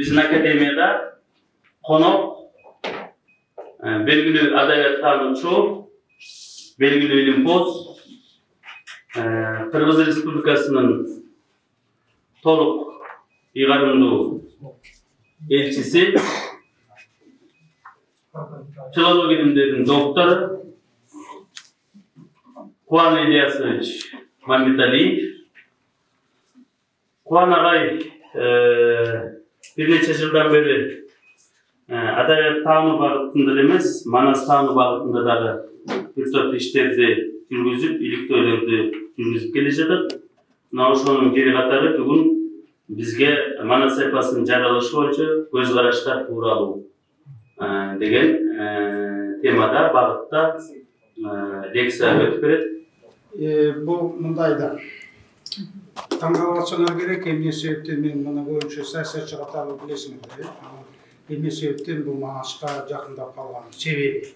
Bizim akademiyada konuk belgili adayat tanıtçı, belgili bilimpoz, Kırgız Respublikasının toluk igarımlı elçisi, filoloji bilimlerinin doktoru, Kuan İlyasovich Mamedaliyev. Kuan ağay bir neçe yıldan beri adayat tanı bağıtında demez, Manas tanı bağıtında da bir top işlerdi yürgüzüp, iliktöylerde yürgüzüp gelecektir. Nauşonun geri katarı bugün bizge Manas sayfasının jaralaşı boyunca göz karışlar uğralı degen temada bağıtta leksiya ötüp beredi. Bu mundayda tangalaçalar gerek emniyet sebepten men mana boyunca siyasatçı katarlı bilesingler. Emniyet sebepten bu Manaska jakında kalgan sebebi.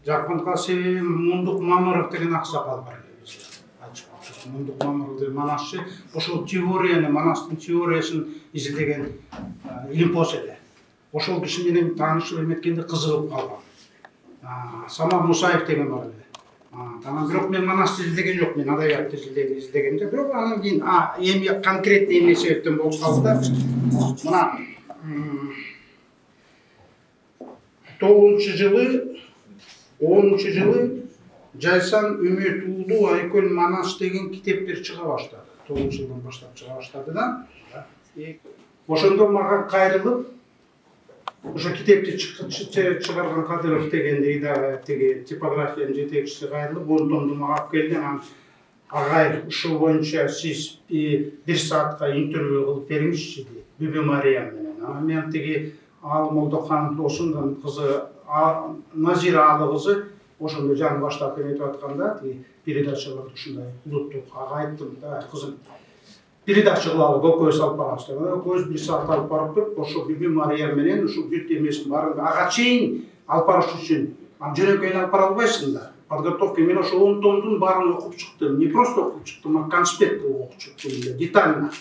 Jakында sebebi Мундук Мамыров деген аксакал бар. Мундук Мамыров деген Манасчы ошол теорияны, Манастын теориясын изилдеген илимпоз эле. Ошол киши менен таанышып эметкенде кызыгып калган. Самар Мусаев деген бар эле. Бирок мен Манасты изилдеген жок, мен адабиятты изилдегенде, бирок анан кийин эми конкретный эмне себептен болуп калды да. Мына 10-чы жылы Жайсан Үмөтуулу Айкөл Манас деген китептер чыга баштады. 9-чы жылдан баштап чыга баштады да. Ошондо мага кайрылып, ошо китепти чыгарган Кадыров деген теги типографиянын жетекчиси кайрылып, 10 томду мага алып келди. Анан агай ушул боюнча сиз 1 саатка интервью кылып бериңизчи дейт. Бүбү Мария менен. Анан мен теги Ал Молдохан досунун кызы Назира алы кызы ошондо жан баштап эметип атканда передачаларды ушундай улуттук ага айттым да, кызым передача кылалы көкөбүз алып барабыз деп. Көкөбүз 1 саат алып барып туруп, ошо Бүбү Мария менен ушул бүт эмесин баарын ага чейин алып барыш үчүн жөнөкөйүн алып бара албайсың да. Подготовка мен ошо 10 томдун баарын окуп чыктым. Не просто окуп чыктым, а конспект окуп чыктым детально.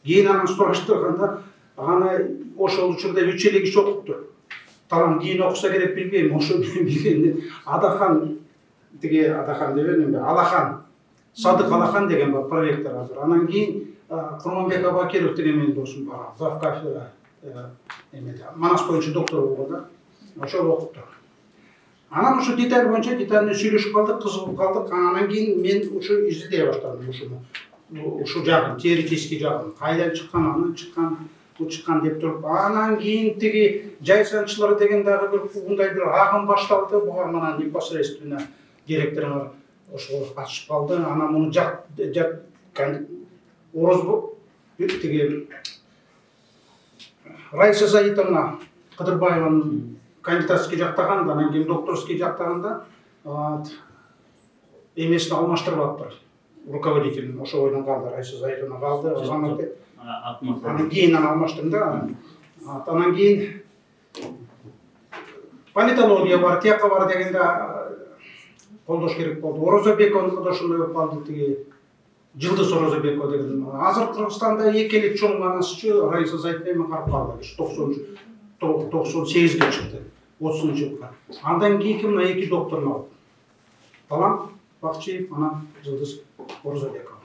Кийин анан сураштырганда аны ошол учурда 3 эле киши окупту. Талам кийин окуса керек билбейм, ошо билгенде Адахан деген Адахан дебедимби, Алахан, Садык Алахан деген бар проректор азыр. Анан кийин Курманбек Абакиров деген менин досум бар, зав кафедра эмеде, Манас боюнча доктор болгон да. Ошол окупту. Анан ошо деталь боюнча детально сүйлөшүп калдык, кызыгып калдык. Анан кийин мен ушу изилдей баштадым ушуну. Ушу жагын, теоретический жагын, кайдан чыккан, анын чыккан деп туруп, анан кийин тиги жайсанчылар деген дагы бир мындай бир агым башталды. Буга анан непосредственно директоруна ошого катышып калды. Анан муну жак Орозбу тиги Раиса Заитовна Кыдырбаеванын кандидатский жактаганда, анан кийин докторский жактаганда эмесин алмаштырып аттыр. Руководитель ошо ойдон калды, Раиса Заитовна калды. Анан кийин алмаштым да. Анан кийин политология бар, тияка бар дегенде колдош керек болду. Орозобековдун да ошондой болуп калды, тиги Жылдыз Орозобекова деген. Азыр Кыргызстанда эки эле чоң манасчы Раиса Заитовна карап калды. 98-ге чыкты, 30-жылга. Андан кийин мына эки докторун алды. Талам Бакчиев, анан Жылдыз Орозобекова.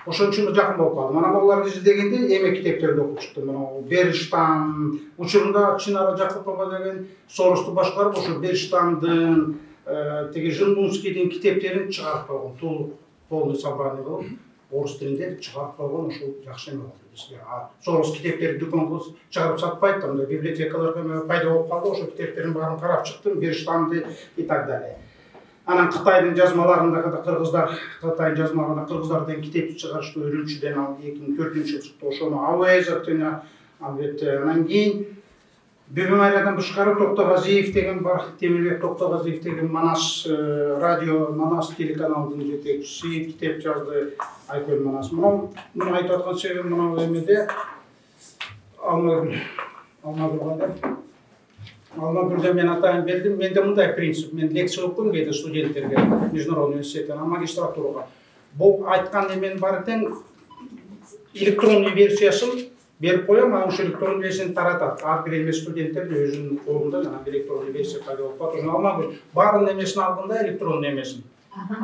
Ошон үчүн жакын болуп калды. Мана буларды изилдегенде эме китептерди окуп чыктым. Мына Бериштан учурунда Чынара Жакупова деген Соросту башкарып, ошо Бериштандын теги Жынбунскийдин китептерин чыгарып койгон, толук полный собрание кылып, орус тилинде чыгарып койгон, ошол жакшы эме болду бизге. Сорос китептерди дүкөнгө чыгарып сатпайт, анда библиотекаларга пайда болуп калды. Ошо китептердин баарын карап чыктым, Бериштанды и так далее. Анан Кытайдын жазмаларында кыргыздар, Кытайдын жазмаларында кыргыздардан китеп чыгарышты Үрүмчүдөн ал 2004-жылы чыкты. Ошону Ауэзовдун албетте. Анан кийин Бүбү Мариядан тышкары Токтогазиев деген бар, Темирбек Токтогазиев деген Манас радио, Манас телеканалдын жетекчиси, китеп жазды Айкөл Манас. Муну айтып аткан себебим мына эмеде Алмагүлдө мен атайын бердим. Менде мындай принцип, мен лекция окуйм кейде студенттерге, Международный университеттен, магистратурага. Бул айткан эмен бар экен, электронный версиясын беріп қоямын, ана ошо электронный версияны таратат. Ар бир эме студенттер өзүнүн колунда жана электронный версия пайда болуп калат. Ошону алмагыла баарын эмесин алдында электронный эмесин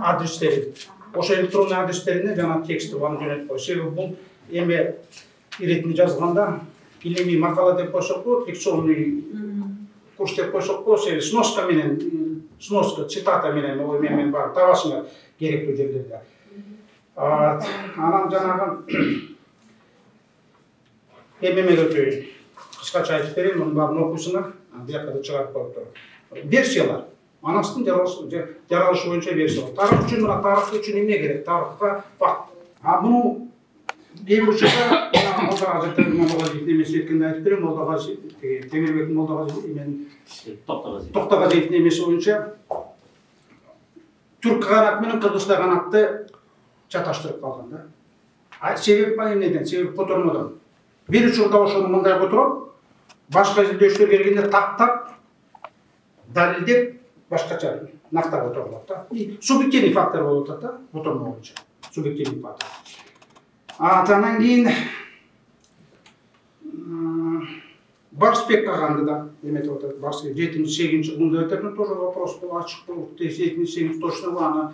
адрестерин. Ошо электронный адрестерине жана текстти алып жөнөтүп кой. Себеби бул эме иретини жазганда илимий макала деп койсок болот, лекционный курс деп койсок болот, себеби сноска менен, цитата менен ой менен бар табасыңар керектүү жерлерде. Анан жанагы эмемеге өтөйүн. Кыскача айтып берейин, мунун баарын окуйсуңар, бияка да чыгарып коюптур. Версиялар. Манастын жаралышы боюнча версиялар. Тарых үчүн эмне керек? Тарыхка факт. Муну Бейбушчыға, Молдағажы Молдағажиев немесе еткенде айтып берем, Молдағажиев, Темирбек Молдағажиев, мен Тоқтағажиев немесе бойынша түрк қағанат менен қырғыз қағанатты чаташтырып қалған да. Себеп па эмнеден? Себеп котормодон. Бир учурда ошону мындай которуп, башка изилдөөчүлөр келгенде тактап, далилдеп, башкача нактап которулат да. Субъективный фактор болуп атат да, котормо боюнча. Субъективный фактор. Анан кийин Барсбек калганды да эметип атат. Барсбек 7-8 жылында өтөтүн тоже вопрос ачык болуп, 7-8 точно аны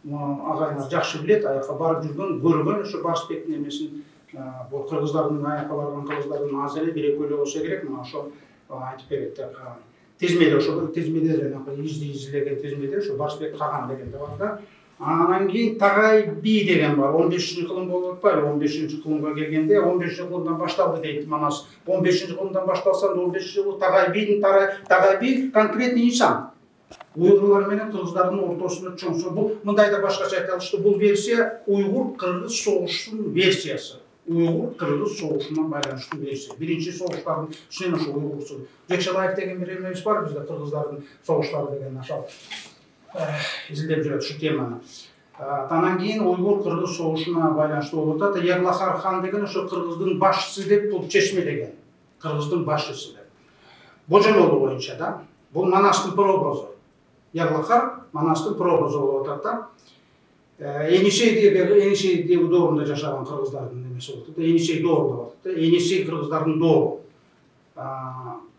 агайлар жакшы билет, аяка барып жүргөн, көргөн ошо Барсбектин эмесин, бул кыргыздардын аяка барган кыргыздардын аз эле бир-экөөлүү болсо керек, мына ошо айтып берет да. Тизмеде ошо тизмеде жанагы изилеген тизмеде ошо Барсбек калган деген да бар да. Анан кийин Тагай би деген бар. 15-кылым болуп атпайбы? 15-кылымга келгенде 15-кылымдан башталды дейт Манас. 15-кылымдан башталса 15-кылым Тагай бидин Тагай би конкретный инсан. Уйгурлар менен кыргыздардын ортосунда чоңсо. Бул мындай да башкача айта алышты. Бул версия уйгур-кыргыз согушунун версиясы. Уйгур-кыргыз согушуна байланыштуу версия. Биринчи согуштардын ичинен ошо уйгурсу. Жекшалаев деген бир эмебиз бар бизде, кыргыздардын согуштары деген ошо. Изилдеп жүрөт ушу теманы. Анан кийин уйгур-кыргыз согушуна байланыштуу болуп атат. Яглахар хан деген ошо кыргыздын башчысы деп бул чечмелеген. Кыргыздын башчысы деп. Божомолу боюнча да. Бул Манастын прообразы. Яглахар Манастын прообразы болуп атат да. Енисей доорунда жашаган кыргыздардын немеси болуп атат. Енисей доорунда болуп атат. Енисей кыргыздардын доору.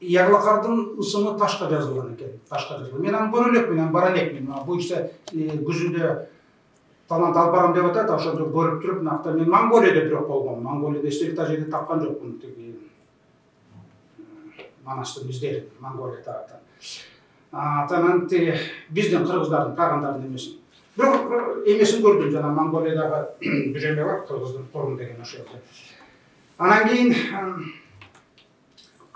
Яглахардын ысымы ташка жазылган экен. Ташка жазылган. Мен аны көрө элекмин, бара элекмин. Буюрса күзүндө талант алып барам деп атат, ошондо көрүп туруп, накта мен Монголияда бирок болгом. Монголияда эстелик жерде тапкан жокмун тиги Манастын издерин Монголия тараптан. Анан биздин кыргыздардын калгандардын эмесин. Бирок эмесин көрдүм, жана Монголиядагы бир эме бар, кыргыздын торун деген ошо. Анан кийин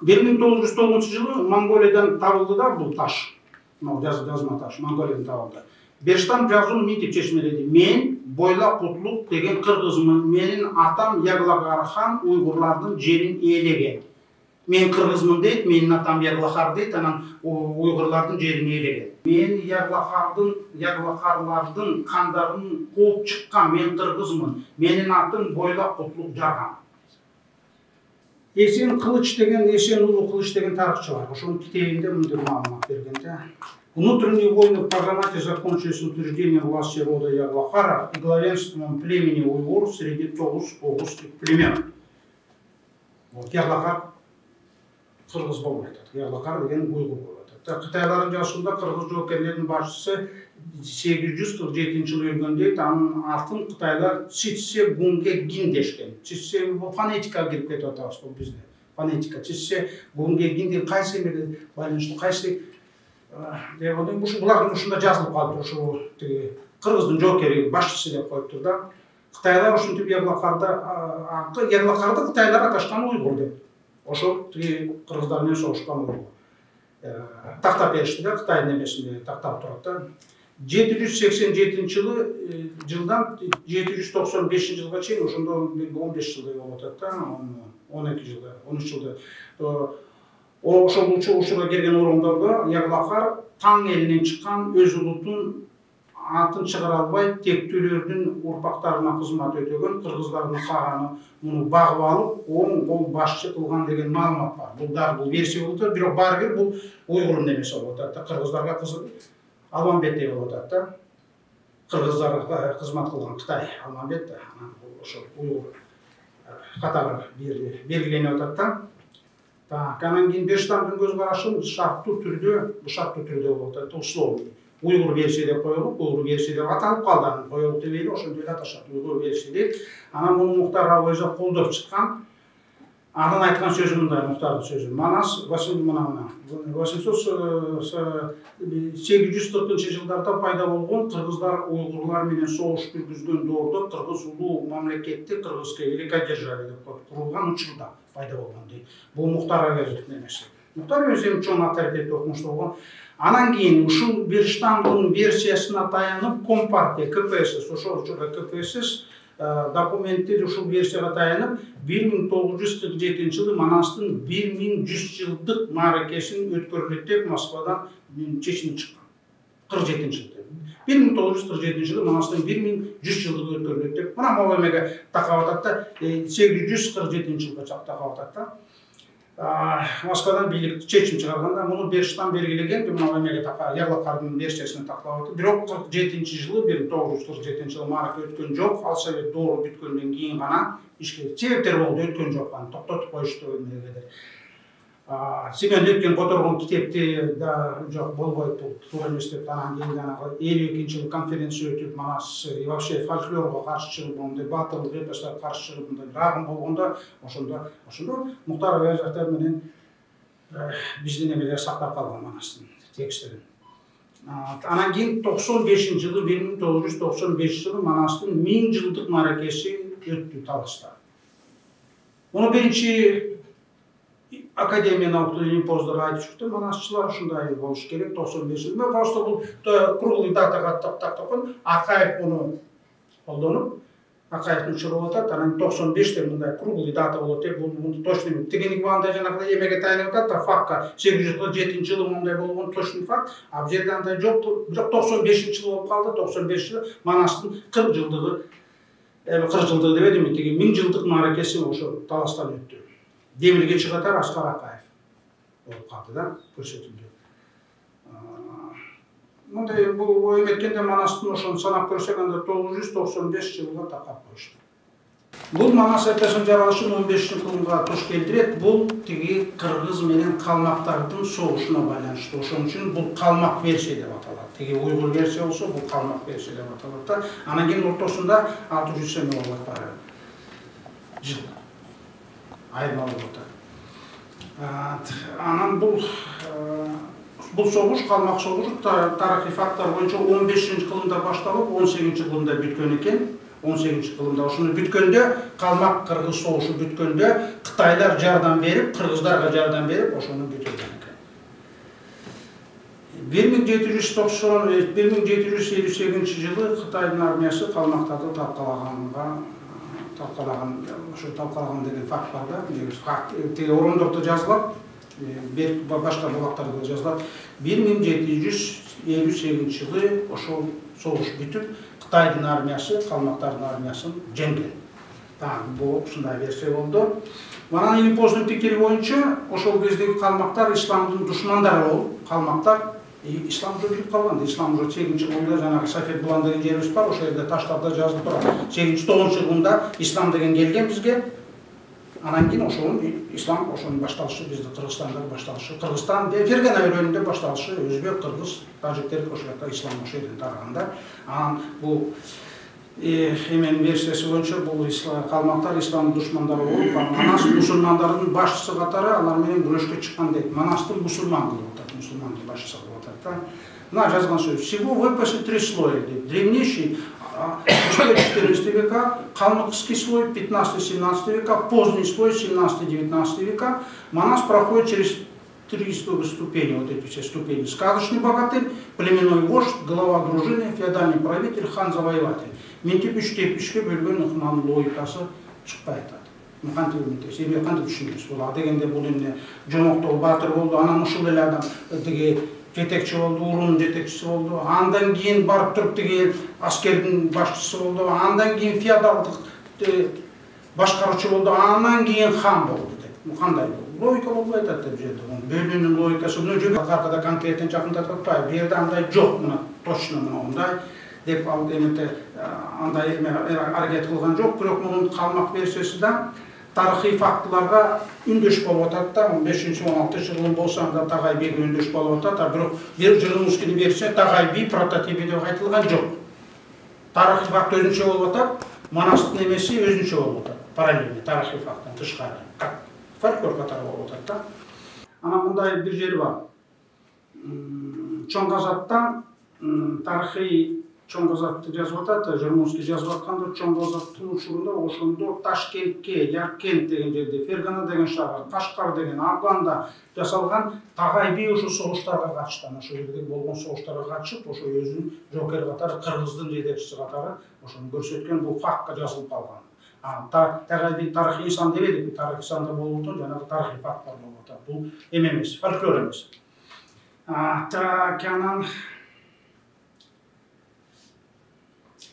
1909 жылы Монголиядан табылды да бул таш. Жазма таш, Монголиядан табылды. Берштам жазуун мынтип чечмеледи. Мен Бойла Кутлук деген кыргызмын. Менин атам Яглахар хан уйгурлардын жерин ээлеген. Мен кыргызмын дейт, менин атам Яглахар дейт, анан уйгурлардын жерин ээлеген. Мен Яглахарлардын кандарын кууп чыккан, мен кыргызмын. Менин атым Бойла Кутлук Жарган. Есен Кылыч деген, Есен Улуу Кылыч деген тарыхчы бар. Ошонун китебинде мындай маалымат берген да. Внутренние войны в Паргамате закончились утверждением власти рода Яглахаров и главенством племени уйгур среди тогуз-огузских племен. Вот Яглахар кыргыз болуп атат. Яглахар деген уйгур болуп атат. Кытайлардын жасында кыргыз жоокерлердин башчысы 847 жылы өлгөн дейт. Анын атын кытайлар Цитсе Гунге Гин дешкен. Цитсе фонетикага кирип кетип атабыз бул бизде. Фонетика. Цитсе Гунге Гин деген кайсы эмеге байланыштуу, кайсы деп ойлойм. Булардын ушунда жазылып калды. Ушу тиги кыргыздын жоокери башчысы деп коюптур да. Кытайлар ушинтип Яглахарды кытайлар аташкан уйгур деп. Ошо тиги кыргыздар менен согушкан уйгур. Тактап беришти да, Кытайдын эмесинде тактап турат да. 787 жылдан 795 жылга чейин ошондо 15 жылдай болуп атат да, 12 жылда, 13 жылда. Ошол учурга келген орондордо Яглахар таң элинен чыккан өз улутун атын чыгара албай тектүүлөрдүн урпактарына кызмат өтөгөн кыргыздардын каганы муну багып алып, оң кол башчы кылган деген маалымат бар. Бул дагы бул версия болуп атат, бирок баары бир бул уйгурдун эмеси болуп атат. Кыргыздарга Алмамбеттей болуп атат да. Кыргыздарга кызмат кылган Кытай, Алмамбет да, ошо уйгур. катары белгиленип атат да. Анан кийин Берштамдын көз карашы шарттуу түрдө болуп атат, условный. Уйгур версия деп коелуп, уйгур версия деп аталып калды, анан коелуп дебейли, ошондой эле аташат, уйгур версия дейт. Анан муну Муктар Абайжа колдоп чыккан. Анын айткан сөзү мындай, Муктардын сөзү. Манас 840-жылдарда пайда болгон кыргыздар, уйгурлар менен согуш жүргүзгөн доордо кыргыз улуу мамлекетти кыргызская великая держава деп курулган учурда пайда болгон дейт. Бул Муктар Абайжанын эмеси. Муктар Абайжан чоң авторитеттүү окумуштуу болгон. Анан кийин ушул Берштамдын версиясына таянып Компартия, КПСС, ошол учурда КПСС документтер ушул версияга таянып 1947 жылы Манастын 1100 жылдык мааракесин өткөрүлөт деп Москвадан чечим чыккан. 47 жылда. 1947 жылы Манастын 1100 жылдык өткөрүлөт деп. Мына могу эмеге такап атат да, 847 жылга такап атат да. Москвадан бийлик чечим чыгарганда муну Берштам белгилеген, мына эмеге такап, Яглакардын версиясына таклап атат. Бирок 47 жылы 1947 жылы маарака өткөн жок, ал Совет доору бүткөндөн кийин гана ишке себептер болду, өткөн жок, аны токтотуп коюшту эмелерди. Семен Лепкин которгон китепти да жок болбойт, бул туура эмес деп, анан кийин жанагы 52 жылы конференция өтүп, Манас вообще фольклорго каршы чыгып, мындай батырлык эпостторго каршы чыгып, мындай рагым болгондо, ошондо Муктар Абайжактар менен биздин эмелер сактап калган Манастын тексттерин. Анан кийин 95 жылы 1995 жылы Манастын 1000 жылдык мааракеси өттү Таласта. Муну биринчи Академия наук Олимпиадалар айтып чыкты, манасчылар ушундай болуш керек, 95 жыл. Мен просто бул круглый датага тактапкан, Акаев муну колдонуп, Акаевдин учуру болуп атат, анан 95-те мындай круглый дата болот деп, бул точно эмес. Тегенеки банда жанагы эмеге таянып атат да, фактка 847 жылы мындай болгон точно факт, а бул жерде андай жок, бирок 95-жыл болуп калды, 95 жылы Манастын 40 жылдыгы, 40 жылдыгы деп эдим, теги 1000 жылдык мааракеси ошо Таластан өттү. Демирге чыгатар Аскар Акаев болуп калды да, көрсөтүлдү. Мындай бул эметкенде Манастын ошону санап көрсөк, анда 995 жылга такап коюшту. Бул Манас эпосунун жаралышын 15-кылымга туш келтирет. Бул тиги кыргыз менен калмактардын согушуна байланыштуу. Ошон үчүн бул калмак версия деп аталат. Тиги уйгур версия болсо, бул калмак версия деп аталат да. Анан кийин ортосунда 600 сene болот бары. Жыл айырмалуу болот. Анан бул согуш, калмак согушу тарыхый факттар боюнча 15-кылымда башталып, 18-кылымда бүткөн экен. 18-кылымда ошону бүткөндө, калмак кыргыз согушу бүткөндө Кытайлар жардам берип, кыргыздарга жардам берип, ошону бүтүргөн экен. 1758 жылы Кытайдын армиясы калмактарды талкалаган деген факт бар да. Теги орондордо жазылат, башка булактарда жазылат. 1758 жылы ошол согуш бүтүп, Кытайдын армиясы калмактардын армиясын жеңген. Бул ушундай версия болду. Манан Илимпоздун пикири боюнча, ошол кездеги калмактар исламдын душмандары болуп, калмактар ислам жойулуп калган. Ислам уже 8-кылымда жанагы Сафет Булан деген жерибиз бар, ошол жерде таштарда жазылып турат. 8-9-кылымда ислам деген келген бизге. Анан кийин ошонун ислам ошонун башталышы бизде Кыргызстанда башталышы. Кыргызстан Фергана өрөөнүндө башталышы, өзбек, кыргыз, тажиктер ошол жакта ислам ошол жерден тараганда. Анан бул эменин версиясы боюнча бул калмактар ислам душмандары болуп, Манас мусулмандардын башчысы катары алар менен күрөшкө чыккан дейт. Манастын мусулман кылып атат, мусулмандын башчысы кылып атат да. Мына жазган сөз. Всего в эпосе 3 слоя дейт. Древнейший 14 века, калмыцкий слой 15-17 века, поздний слой 17-19 века. Манас проходит через 3 ступени, вот эти все ступени. Сказочный богатырь, племенной вождь, глава дружины, феодальный правитель, хан-завоеватель. Ментип үчкө бөлгөн ыкманын логикасы чыкпай атат. Кантип эмес, эми кантип түшүнөбүз бул дегенде бул эмне жомоктоо баатыр болду, анан ушул эле адам тиги жетекчи болду, урунун жетекчиси болду. Андан кийин барып туруп тиги аскердин башчысы болду. Андан кийин феодалдык башкаруучу болду. Андан кийин хан болду деп. Кандай логика болбой атат деп жерде. Бөлүүнүн логикасы мына жөн аркада конкреттен жакындатып атпайбы. Бу жерде андай жок, мына точно мындай деп ал эмете андай аракет кылган жок. Бирок мунун калмак версиясында тарихи фактыларга үндөш болуп атат да. 15-16 жылдын болсам да Тагай биге үндөш болуп атат. Бирок бир Жырмунскийди берсе Тагай би прототипи деп айтылган жок. Тарихи факт өзүнчө болуп атат, Манастын эмеси өзүнчө болуп атат. Параллельно тарихи факттан тышкары. Фольклор катары болуп атат да. Ана мындай бир жери бар. Чоң Казактан тарихи Чоң Казакты жазып атат, Жырмунский жазып атканда Чоң Казактын учурунда ошондо Ташкентке, Яркент деген жерде, Фергана деген шаар, Кашкар деген Афганда жасалган Тагай би ошо согуштарга катышкан, ошол жерде болгон согуштарга катышып, ошо өзүнүн жокер катары, кыргыздын жетекчиси катары ошону көрсөткөн, бул фактка жазылып калган. Тагай би тарыхый инсан дебедик, тарыхый инсанда болуптун жанагы тарыхый факттар болуп атат. Бул эме эмес, фольклор эмес. Анан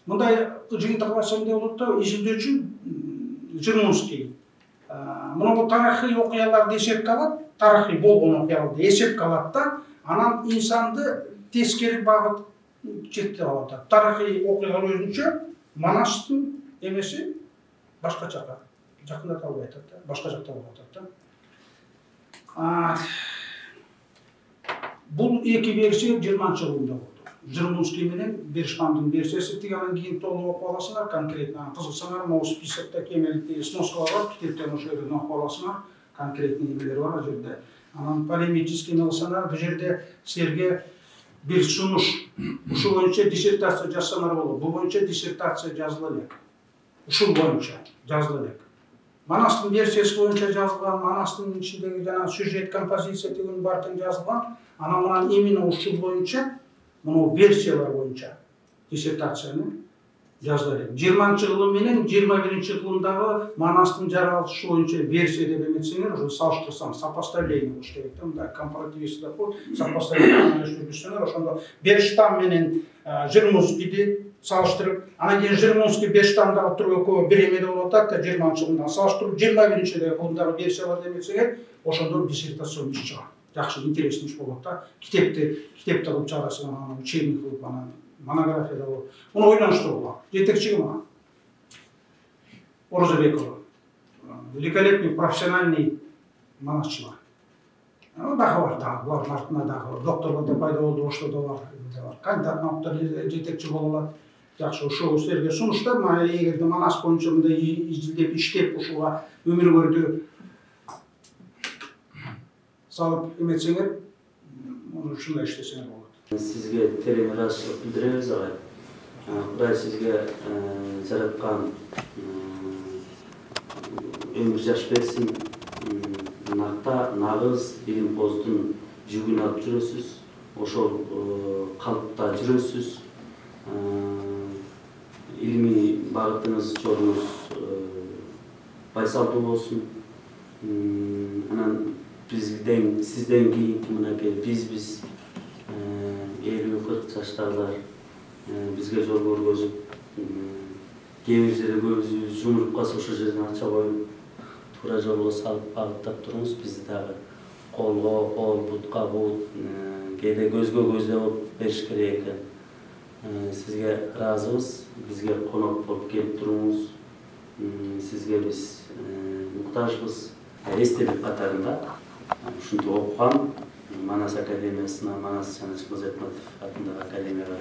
мындай жыйынтык басам деп болот да, изилдөөчү Жырмунский. Мына бул тарыхый окуяларды эсепке алат, тарыхый болгон окуяларды эсепке алат да, анан инсанды тескери багыт четтеп алат. Тарыхый окуялар өзүнчө, Манастын эмеси башка жакка жакындата албай атат да, башка жакта болуп атат да. Бул эки версия 20-жылында болду. Жырмунский менен Бершмандын версиясы, тиги анан кийин толук окуп аласыңар, конкретно кызыксаңар, могу списокто кемеликти сноскалар бар, китептен ошол жерден окуп аласыңар, конкретный немелер бар ал жерде. Анан полемический кылсаңар, бул жерде силерге бир сунуш, ушул боюнча диссертация жазсаңар болот. Бул боюнча диссертация жазыла элек. Ушул боюнча жазыла элек. Манастын версиясы боюнча жазылган, Манастын ичиндеги жана сюжет, композиция деген баардыгы жазылган. Анан именно ушул боюнча, мына версиялар боюнча диссертацияны жазыла элек. 20-жылы менен 21-жылындагы Манастын жаралышы боюнча версия деп эметсеңер, ошо салыштырсаң, сопоставление болуш керек да, мындай компаративист деп коет, сопоставление жүргүзсөңөр, ошондо Берштам менен Жырмунскийди салыштырып, анан кийин Жырмунский Берштамдагы туруп экөө бир эме болуп атат да, 20-жылында салыштырып 21-жылдагы версиялар деп эметсеңер, ошондо диссертация иш чыгат. Жакшы, интересный иш болот да. Китепти кылып чыгарасың, анан учебник кылып, анан монографияда болот. Муну ойлонуштургула. Жетекчи ким? Орозобекова. Великолепный профессиональный манасчылар. Дагы бар, булардын артында дагы доктор да пайда болду, ошто да бар. Кандидат наукалар жетекчи боло алат. Жакшы, ошол силерге сунуштар, эгерде манас боюнча мындай изилдеп, иштеп, ушуга өмүрүңөрдү салып эметсеңер, ушундай иштесеңер болот. Сизге терең ыраазычылык билдиребиз агай. Кудай сизге жараткан өмүр жаш берсин. Нагыз илимпоздун жүгүн алып жүрөсүз. Ошол калпта жүрөсүз. Илимий багытыңыз, жолуңуз байсалдуу болсун. Анан сизден кийинки мынакей биз 50-40 жаштагылар бизге жол көргөзүп, кээ бир жерде көбүбүз жумуруп калса ошол жерден ача коюп, туура жолго салып багыттап туруңуз. Бизди дагы колго кол, бутка бут, кээде көзгө көз болуп бериш керек экен. Сизге ыраазыбыз, бизге конок болуп келип туруңуз. Сизге биз муктажбыз. Эстелик катарында ушинтип окуган Манас академиясына, Манас Жаначмазетматов атындагы академияга